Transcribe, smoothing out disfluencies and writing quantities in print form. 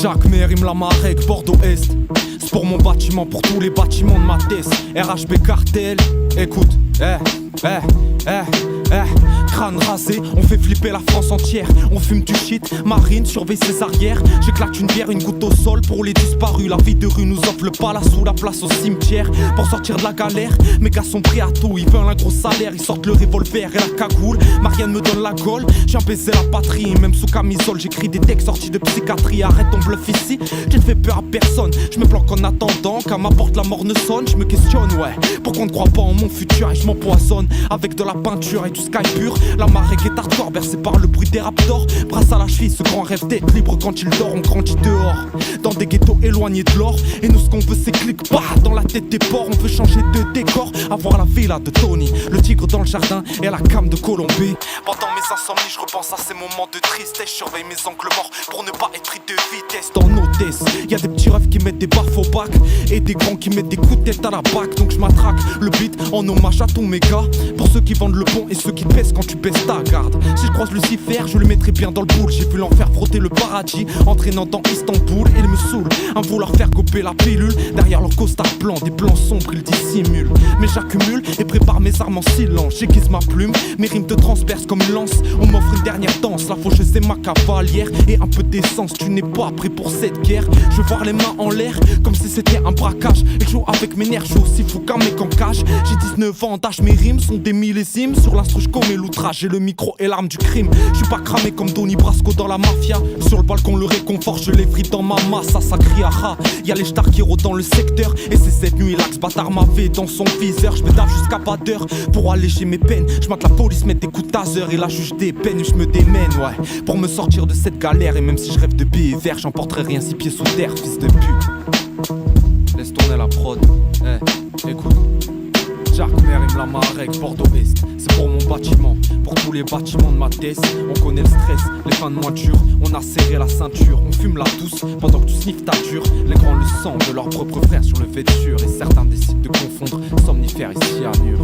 Jacques Mérim, la Marek, Bordeaux Est. C'est pour mon bâtiment, pour tous les bâtiments de ma thèse. RHB Cartel, écoute, crâne rasé, on fait flipper la France entière. On fume du shit, Marine surveille ses arrières. J'éclate une bière, une goutte au sol pour les disparus. La vie de rue nous offre le palace ou la place au cimetière. Pour sortir de la galère, mes gars sont prêts à tout. Ils veulent un gros salaire, ils sortent le revolver et la cagoule. Marianne me donne la gaule, j'ai un baiser la patrie. Même sous camisole, j'écris des textes sortis de psychiatrie. Arrête ton bluff ici, tu ne fais peur à personne. Je me planque en attendant qu'à ma porte la mort ne sonne. Je me questionne, ouais, pourquoi on ne croit pas en mon futur. Et je m'empoisonne avec de la peinture et du sky pur. La Marek est hardcore, bercé par le bruit des raptors. Brasse à la cheville, ce grand rêve d'être libre quand il dort. On grandit dehors, dans des ghettos éloignés de l'or. Et nous ce qu'on veut c'est clic, bah, dans la tête des porcs. On veut changer de décor, avoir la villa de Tony, le tigre dans le jardin et la came de Colombie. Pendant mes insomnies, je repense à ces moments de tristesse. Je surveille mes angles morts pour ne pas être pris de vitesse. Dans nos tests, y'a des petits refs qui mettent des baffes au bac et des grands qui mettent des coups de tête à la bac. Donc je m'attraque le beat en hommage à tous mes gars. Pour ceux qui vendent le bon et ceux qui baissent quand tu baisses ta garde. Si je croise Lucifer, je le mettrai bien dans le boule. J'ai vu l'enfer frotter le paradis, entraînant dans Istanbul. Et il me saoule, à vouloir faire couper la pilule. Derrière leur costard blanc, des plans sombres, ils dissimulent. Mais j'accumule et prépare mes armes en silence. J'aiguise ma plume, mes rimes te transpercent comme une lance. On m'offre une dernière danse, la faucheuse c'est ma cavalière. Et un peu d'essence, tu n'es pas prêt pour cette guerre. Je veux voir les mains en l'air, comme si c'était un braquage. Et je joue avec mes nerfs, je suis aussi fou qu'un mec en cage. J'ai 19 ans d'âge, mes rimes sont des millésimes. Sur l'instru je commets l'outrage, j'ai le micro et l'arme du crime. Je suis pas cramé comme Donnie Brasco dans la mafia. Sur le balcon le réconfort, je les frite dans ma masse. Ça crie à rat, y'a les stars qui rôdent dans le secteur. Et c'est cette nuit l'axe bâtard m'avait dans son viseur. Je me tape jusqu'à pas d'heure pour alléger mes peines. Je mate la police mettre des coups de taser et la juge des peines. Et je me démène, ouais, pour me sortir de cette galère. Et même si je rêve de billets verts, j'emporterai rien 6 pieds sous terre, fils de pute. Laisse tourner la prod, écoute. Jacques Mérim, la Marek, Bordeaux Est. C'est pour mon bâtiment, pour tous les bâtiments de ma thèse. On connaît le stress, les fins de mois dures. On a serré la ceinture, on fume la douce pendant que tu sniffes ta dure. Les grands le sentent de leurs propres frères sur le vêture. Et certains décident de confondre somnifères et cyanure.